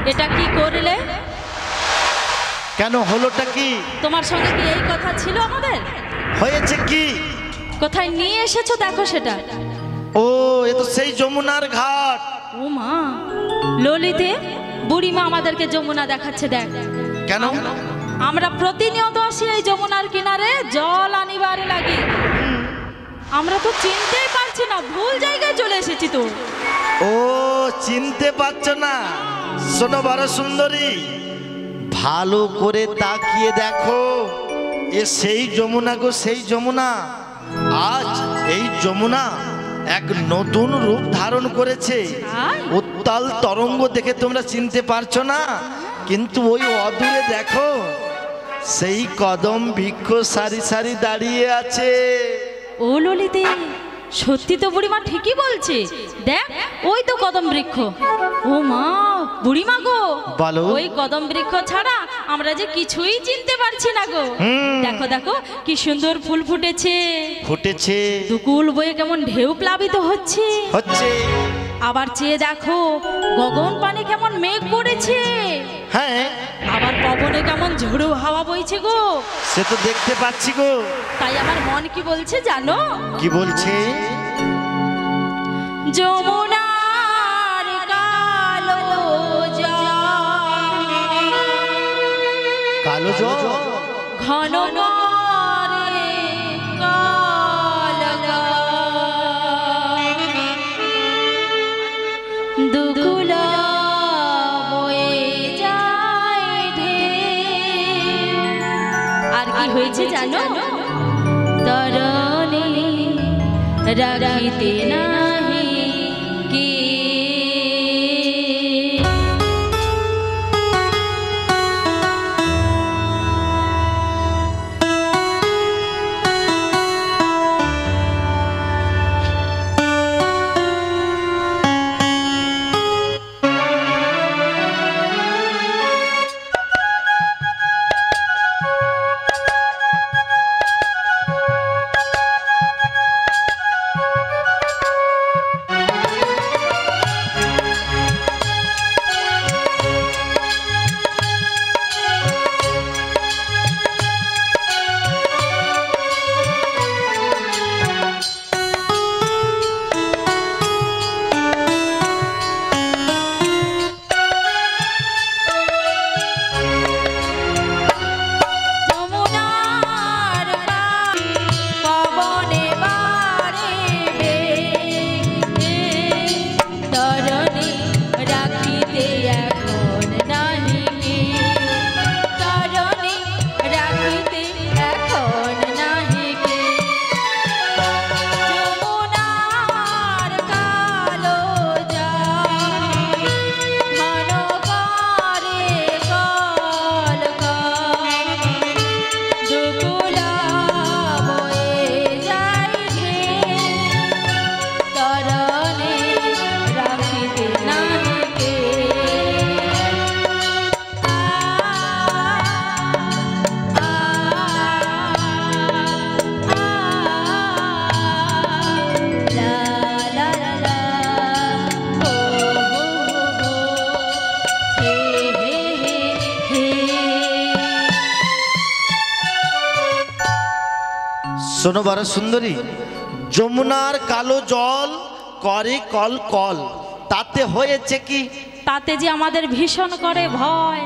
এটা কি করলে? কেন হলোটা কি? তোমার সঙ্গে কি এই কথা ছিল আমাদের? হয়েছে কি? কোথায় নিয়ে এসেছো দেখো সেটা। ও এ তো সেই যমুনার ঘাট। ও মা, ললিতে বুড়িমা আমাদেরকে যমুনা দেখাচ্ছে। দেখ কেন? আমরা প্রতিনিয়ত আসি এই যমুনার কিনারে জল আনিবার লাগি। আমরা তো চিনতেই পারছি না, ভুল জায়গায় চলে এসেছি তো। ও চিনতে পারছো না? শোনো বড় সুন্দরী, ভালো করে তাকিয়ে দেখো, এ সেই যমুনা গো, সেই যমুনা। আজ এই যমুনা এক নতুন রূপ ধারণ করেছে। উত্তাল তরঙ্গ দেখে তোমরা চিনতে পারছো না, কিন্তু ওই অদূরে দেখো সেই কদম বৃক্ষ সারি সারি দাঁড়িয়ে আছে। ও ললিতে, সত্যি তো বুড়িমা ঠিকই বলছে। দেখ ওই তো কদম বৃক্ষ। ও মা, বুড়িমা গো, বলো। ওই কদম বৃক্ষ ছাড়া আমরা যে কিছুই চিনতে পারছি না গো। দেখো দেখো কি সুন্দর ফুল ফুটেছে, ফুটেছে, দুকুল বয়ে কেমন ঢেউ প্লাবিত হচ্ছে। আবার চেয়ে দেখো গগন পানে কেমন মেঘ পড়েছে। হ্যাঁ, আবার পবনে কেমন ঝোড়ো হাওয়া বইছে গো। সে তো দেখতে পাচ্ছি গো। তাই আমার মন কি বলছে জানো? কি বলছে? যমুনার কালো জল, কালো জল ঘন করে কলকা, দুকুল বয়ে যায় ঢেউ। আর কি হয়েছে জানো? তরণে রাখিতে নাহি কে। শোনো বড় সুন্দরী, যমুনার কালো জল করে কল কল, তাতে হয়েছে কি? তাতে যে আমাদের ভীষণ করে ভয়।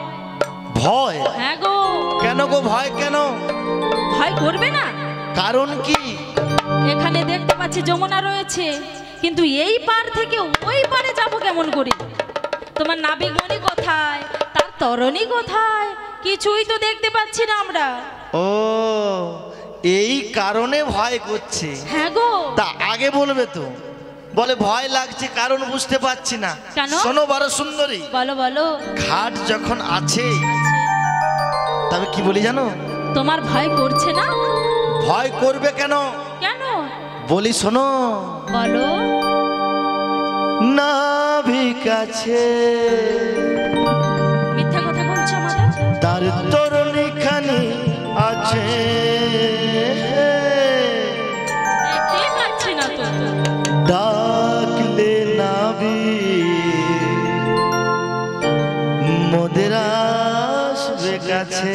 ভয়? হ্যাঁ গো। কেন গো ভয় কেন? ভয় করবে না? কারণ কি? এখানে দেখতে পাচ্ছি যমুনা রয়েছে, কিন্তু এই পার থেকে ওই পারে যাব কেমন করে? তোমার নাবিকমণি কোথায়, তার তরণী কোথায়, কিছুই তো দেখতে পাচ্ছি না আমরা। ও এই কারণে ভয় করছে? হ্যাঁ গো। তা আগে বলবে তো। বলে ভয় লাগছে কারণ বুঝতে পারছি না। কেন? শোনো বড় সুন্দরী, বলো বলো। ঘাট যখন আছে তবে কি বলি জানো? তোমার ভয় করছে না? ভয় করবে কেন? কেন বলি শোনো। বলো। নাভিক আছে, মিথ্যা কথা বলছো আমাদের। তার তরুণী খানি আছে, দেখতে পাচ্ছি না তো। ডাকলে নাবি মোদের আসবে কাছে।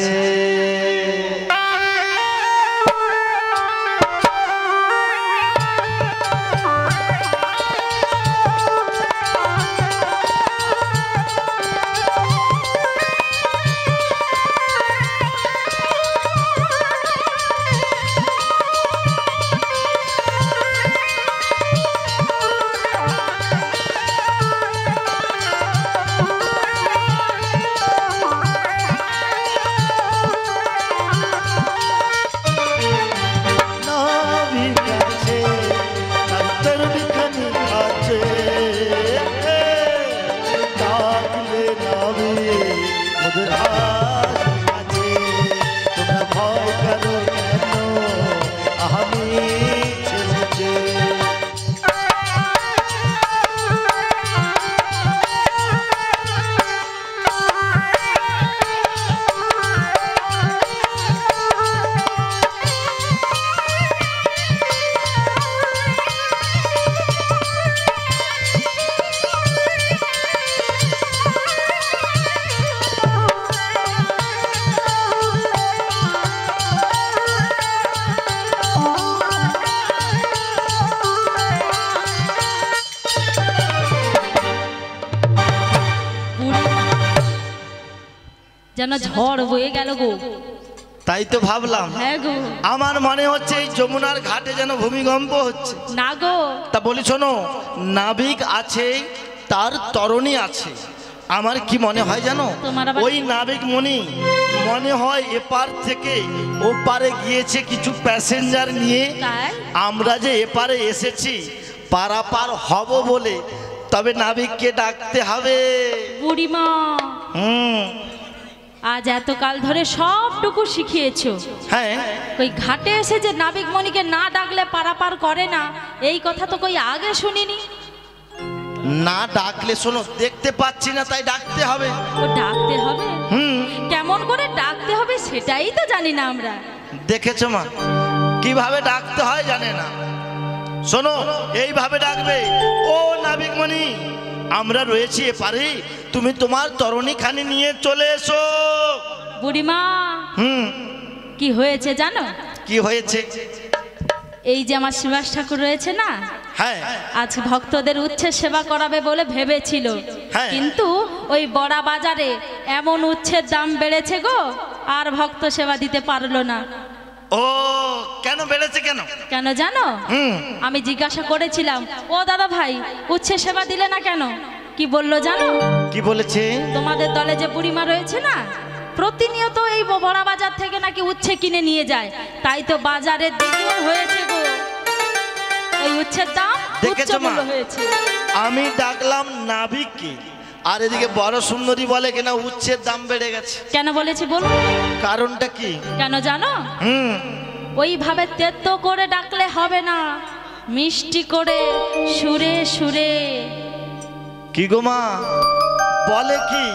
যেন ঝড় বয়ে গেল গো। তাই তো ভাবলাম, হ্যাঁ গো, আমার মনে হচ্ছে এই যমুনার ঘাটে যেন ভূমিকম্প হচ্ছে। না গো, তা বলি শোনো, নাবিক আছে, তার তরণী আছে। আমার কি মনে হয় জানো, ওই নাবিক মনি মনে হয় এপার থেকে ওপারে গিয়েছে কিছু প্যাসেঞ্জার নিয়ে। আমরা যে এপারে এসেছি পারাপার হব বলে, তবে নাবিককে ডাকতে হবে। বুড়িমা, আজ এতকাল ধরে সবটুকু শিখিয়েছো, হ্যাঁ, ওই ঘাটে এসে যে নাবিক মনিকে না ডাকলে পারাপার করে না, এই কথা তো কই আগে শুনিনি। না ডাকলে শোনো, দেখতে পাচ্ছি না তাই ডাকতে হবে। ও ডাকতে হবে? কেমন করে ডাকতে হবে সেটাই তো জানি না আমরা। দেখেছো মা, কিভাবে ডাকতে হয় জানে না। শোনো, এইভাবে ডাকবে, ও নাবিক মনি, আমরা রয়েছি এপারে, তুমি তোমার তরণী খানি নিয়ে চলে এসো। বুড়িমা, কি হয়েছে জানো? কি হয়েছে? এই যে আমার শিবাস ঠাকুর রয়েছে না, হ্যাঁ, আজ ভক্তদের উচ্ছে সেবা করাবে বলে ভেবেছিল, কিন্তু ওই বড়া বাজারে এমন উচ্ছের দাম বেড়েছে গো, আর ভক্ত সেবা দিতে পারলো না। ও কেন বেড়েছে? কেন কেন জানো? আমি জিজ্ঞাসা করেছিলাম, ও দাদা ভাই, উচ্ছে সেবা দিলে না কেন? কি বললো জানো? কি বলেছে? তোমাদের দলে যে বুড়িমা রয়েছে না, প্রতিনিয়ত এই বড়া বাজার থেকে নাকি উচ্ছে কিনে নিয়ে যায়, তাই তো বাজারে দ্বিগুণ হয়েছে গো এই উচ্ছের দাম। দেখেছো মা, হয়েছে। আমি ডাকলাম নাবিককে, আর এদিকে বড় সুন্দরী বলে কিনা উচ্ছের দাম বেড়ে গেছে। কেন বলেছি বলো? কারণটা কি কেন জানো? ওইভাবে তেতো করে ডাকলে হবে না, মিষ্টি করে সুরে সুরে। কি গো মা, বলে কি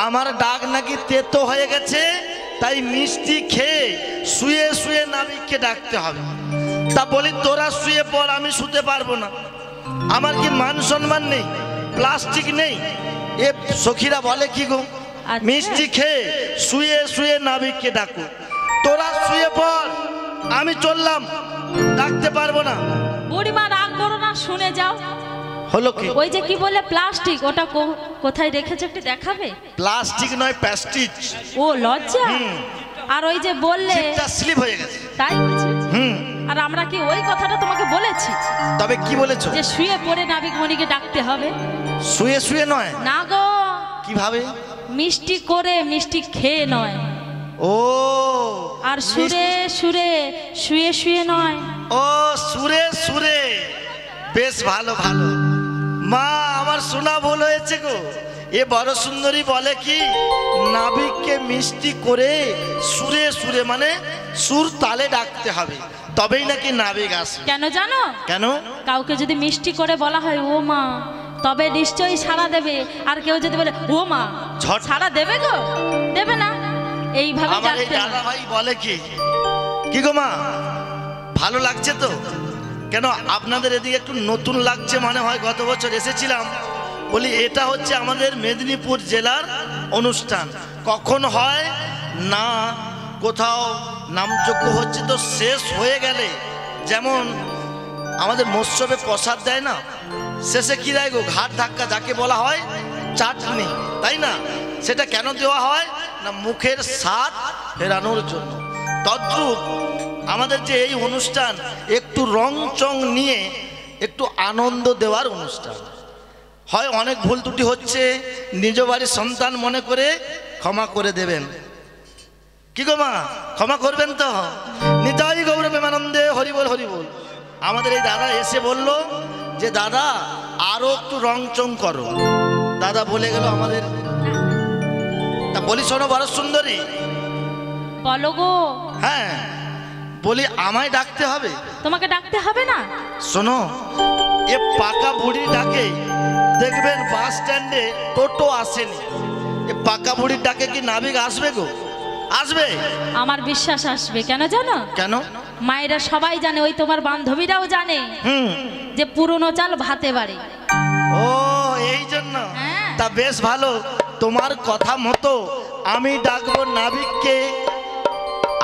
আমার ডাক নাকি তেতো হয়ে গেছে, তাই মিষ্টি খেয়ে শুয়ে শুয়ে নাবিককে ডাকতে হবে। তা বলি তোরা শুয়ে পড়, আমি শুতে পারবো না। আমার কি মান সম্মান নেই, প্লাস্টিক নেই? এ সখীরা বলে কি গো, মিষ্টি খেয়ে শুয়ে শুয়ে নাবিককে ডাকো। তোরা শুয়ে পড়, আমি চললাম, ডাকতে পারবো না। বুড়িমা রাগ করো না, শুনে যাও। হলো কি? ওই যে কি বলে প্লাস্টিক, ওটা কোথায় রেখেছো একটু দেখাবে? প্লাস্টিক নয়, প্যাস্টিজ। ও লজ্জা। আর ওই যে বললে স্লিপ হয়ে গেছে, তাই বলছি। আর আমরা কি ওই কথাটা তোমাকে বলেছি? তবে কি বলেছো? যে শুয়ে পড়ে নাবিক মনিকে ডাকতে হবে। শুয়ে শুয়ে নয় না গো, কিভাবে? মিষ্টি করে, মিষ্টি খেয়ে নয়। ও, আর সুরে সুরে, শুয়ে শুয়ে নয়। ও সুরে সুরে, বেশ ভালো ভালো। মা, আমার শোনা ভুল হয়েছে গো। এ বড় সুন্দরী বলে কি নাবিককে মিষ্টি করে সুরে সুরে, মানে সুর তালে ডাকতে হবে, তবেই নাকি নাবিক আসে। কেন জানো? কেন? কাউকে যদি মিষ্টি করে বলা হয় ও মা, তবে নিশ্চয়ই সাড়া দেবে। আর কেউ যদি বলে ও মা, সাড়া দেবে গো? দেবে না। এইভাবে আমার এই দাদা ভাই বলে কি গো মা, ভালো লাগছে তো? কেন আপনাদের এদিকে একটু নতুন লাগছে মনে হয়। গত বছর এসেছিলাম, বলি এটা হচ্ছে আমাদের মেদিনীপুর জেলার অনুষ্ঠান। কখন হয় না, কোথাও নামযজ্ঞ হচ্ছে তো শেষ হয়ে গেলে, যেমন আমাদের মৎস্যবে প্রসাদ দেয় না, শেষে কি দেয় গো, ঘাট ধাক্কা, যাকে বলা হয় চাটনি, তাই না? সেটা কেন দেওয়া হয় না, মুখের স্বাদ ফেরানোর জন্য। তদ্রূপ আমাদের যে এই অনুষ্ঠান একটু রং চং নিয়ে একটু আনন্দ দেওয়ার অনুষ্ঠান। হয় অনেক ভুল ত্রুটি হচ্ছে, নিজ বাড়ির সন্তান মনে করে ক্ষমা করে দেবেন। কি গো মা, ক্ষমা করবেন তো? নিতাই গৌর প্রেমানন্দে হরিবল হরিবল। আমাদের এই দাদা এসে বলল যে দাদা আরো একটু রং চং করো। দাদা বলে গেল আমাদের, তা বলি শোনো বড় সুন্দরী, বলো গো। হ্যাঁ বলি আমায় ডাকতে হবে? তোমাকে ডাকতে হবে না। শোনো, এ পাকা বুড়ি ডাকে দেখবেন বাস স্ট্যান্ডে টোটো আসেনি, এ পাকা বুড়ির ডাকে কি নাবিক আসবে গো? আসবে? আমার বিশ্বাস আসবে। কেন জানো? কেন? মায়েরা সবাই জানে, ওই তোমার বান্ধবীরাও জানে যে পুরনো চাল ভাতে বাড়ে। ও এই জন্য। হ্যাঁ। তা বেশ ভালো, তোমার কথা মতো আমি ডাকবো নাবিককে।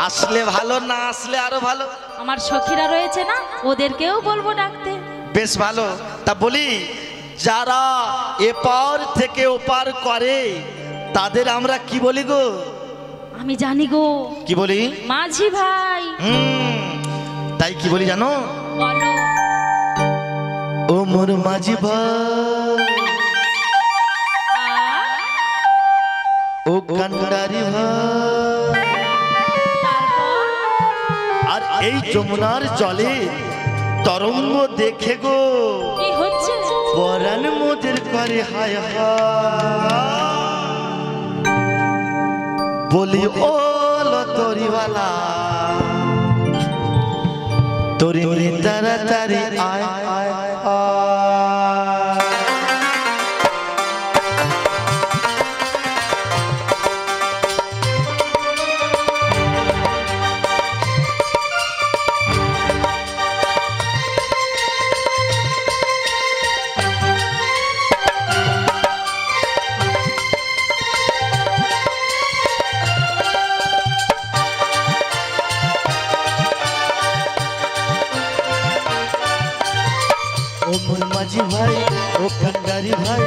আসলে ভালো, না আসলে আরো ভালো। আমার সখীরা রয়েছে না, ওদেরকেও বলবো ডাকতে। বেশ ভালো। তা বলি যারা এপার থেকে ওপার করে তাদের আমরা কি বলি গো? আমি জানি গো। কি বলি? মাঝি ভাই। তাই কি বলি জানো? বলো। ও মোর মাঝি ভাই, ও কান্ডারি ভাই, আর এই যমুনার জলে তরঙ্গ দেখে গো কি হচ্ছে? পরাণ মোদের করে হায় হায়। বলি ও লতরিওয়ালা, তোরি তাড়াতাড়ি আয় আয় আয়। ও মোর মাঝি ভাই, ও কান্ডারি ভাই,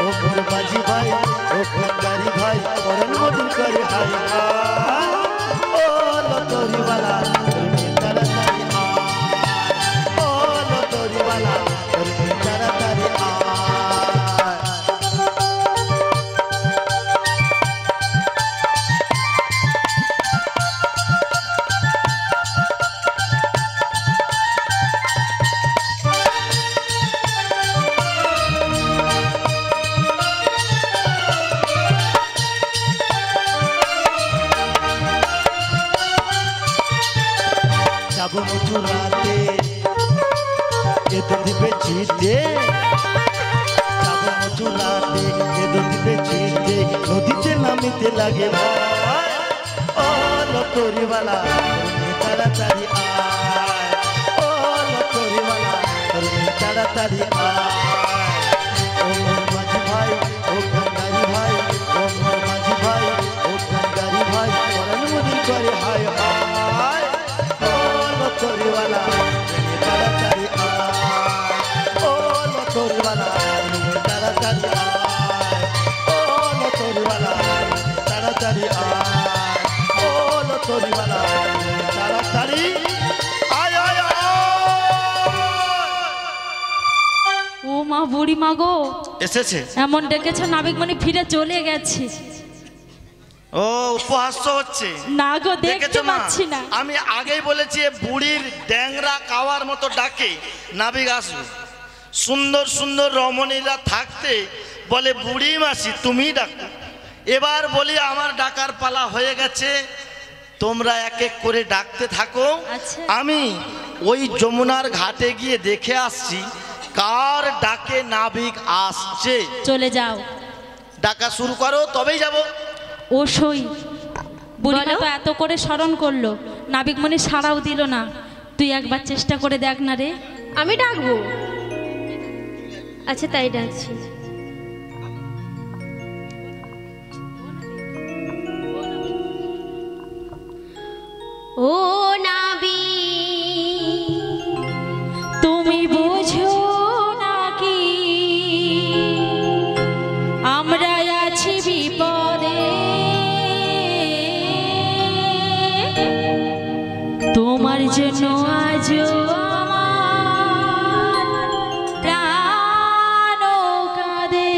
ও মোর মাঝি ভাই, ও কান্ডারি ভাই, পরাণ মোদের করে হায় হায়। ও লতরিওয়ালা, তোরি তাড়াতাড়ি আয়। ও লতরিওয়ালা, তোরি তাড়াতাড়ি আয়। যাব মথুরাতে, এতো দিবে চিতে। যাব মথুরাতে, এতো দিবে চিতে। নদীতে নামিতে লাগে ভয়। ও লতরিওয়ালা, তুমি তাড়াতাড়ি আয়। ও লতরিওয়ালা, তুমি তাড়াতাড়ি আয়। ও মোর মাঝি ভাই, ও কান্ডারি ভাই, ও মোর মাঝি ভাই, ও কান্ডারি ভাই, পরাণ মোদের করে হায় হায়। ও লতরিওয়ালা, তুমি তাড়াতাড়ি আয়। ও লতরিওয়ালা, তুমি তাড়াতাড়ি আয়। ও লতরিওয়ালা, তুমি তাড়াতাড়ি আয়। ও লতরিওয়ালা, তুমি তাড়াতাড়ি আয় আয় আয়। ও মা, বুড়ি মা গো, এসেছে? এমন ডেকেছে নাবিকমণি ফিরে চলে গেছে। ও উপহাস্য হচ্ছে না গো, দেখতে দেখেছো মা? পাচ্ছি না। আমি আগেই বলেছি এ বুড়ির ড্যাংরা কাওয়ার মতো ডাকে নাবিক আসবে। সুন্দর সুন্দর রমণীরা থাকতে বলে বুড়ি মাসি তুমি ডাকো। এবার বলি আমার ডাকার পালা হয়ে গেছে, তোমরা এক এক করে ডাকতে থাকো। আচ্ছা। আমি ওই যমুনার ঘাটে গিয়ে দেখে আসছি কার ডাকে নাবিক আসছে। চলে যাও। ডাকা শুরু করো, তবেই যাব। ও সই, বুড়িমা তো এত করে স্মরণ করলো, নাবিকমণি সাড়াও দিল না। তুই একবার চেষ্টা করে দেখ না রে। আমি ডাকবো। আচ্ছা তাই ডাকছি। আজও আমার প্রাণ কাঁদে।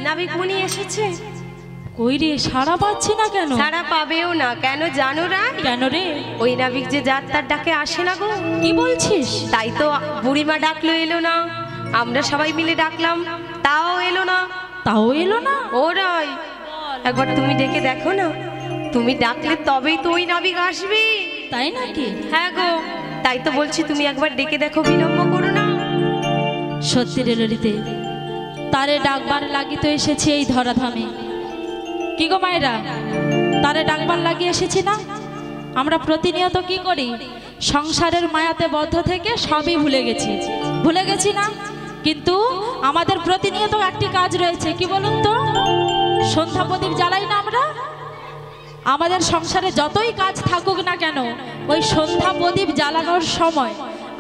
নাবিকমণি এসেছে? কই রে, সাড়া পাচ্ছি না কেন? সাড়া পাবেও না, কেন জানো না? কেন রে? ওই নাবিক যে যাত্রার ডাকে আসে না গো। কি বলছিস? তাই তো বুড়িমা ডাকলো, এলো না। আমরা সবাই মিলে ডাকলাম, তাও এলো না। তাও এলো না? ওরাই, একবার তুমি ডেকে দেখো না। তুমি ডাকলে তবেই তো ওই নাবিক আসবে। তাই নাকি? হ্যাঁ গো, তাই তো বলছি তুমি একবার ডেকে দেখো, বিলম্ব করো না। সত্যি রে ললিতে, তারে ডাকবার লাগি তো এসেছি এই ধরাধামে। কি গো মায়েরা, তারে ডাকবার লাগি এসেছি না? আমরা প্রতিনিয়ত কি করি? সংসারের মায়াতে বদ্ধ থেকে সবই ভুলে গেছি না? কিন্তু আমাদের প্রতিনিয়ত একটি কাজ রয়েছে, কি বলুন তো? সন্ধ্যা প্রদীপ জ্বালাই না আমরা? আমাদের সংসারে যতই কাজ থাকুক না কেন, ওই সন্ধ্যা প্রদীপ জ্বালানোর সময়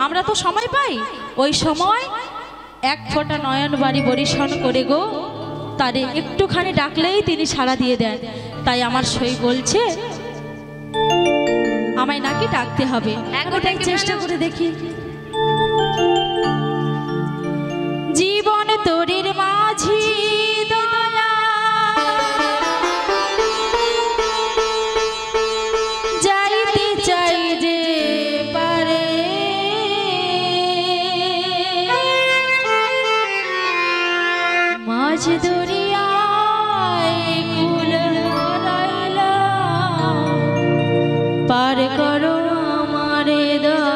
আমরা তো সময় পাই। ওই সময় এক ফোঁটা নয়ন বাড়ি বরিশন করে গো তারে একটুখানি ডাকলেই তিনি সাড়া দিয়ে দেন। তাই আমার সই বলছে আমায় নাকি ডাকতে হবে। একটাই চেষ্টা করে দেখি। জীবন তোরির মাঝি দয়া যাইতে চাই যে পারে, মাঝ দরিয়ায় কুল হারাইলা পার করো আমারে দয়া।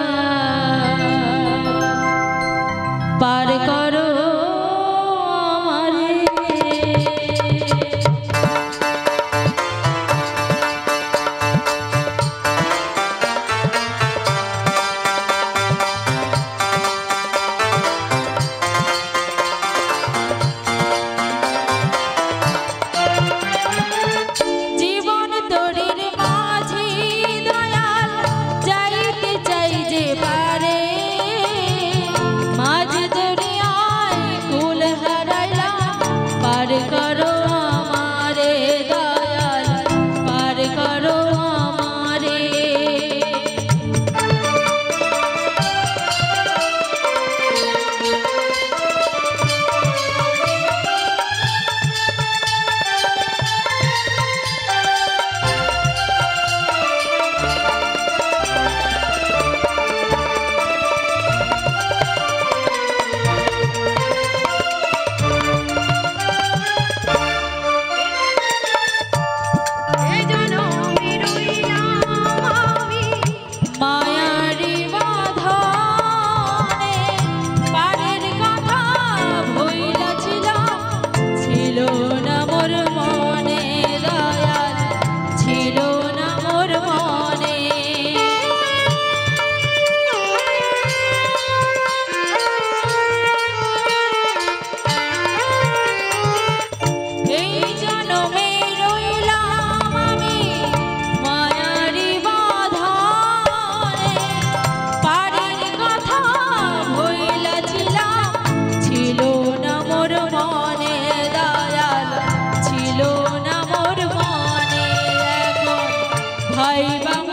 কোথায় বা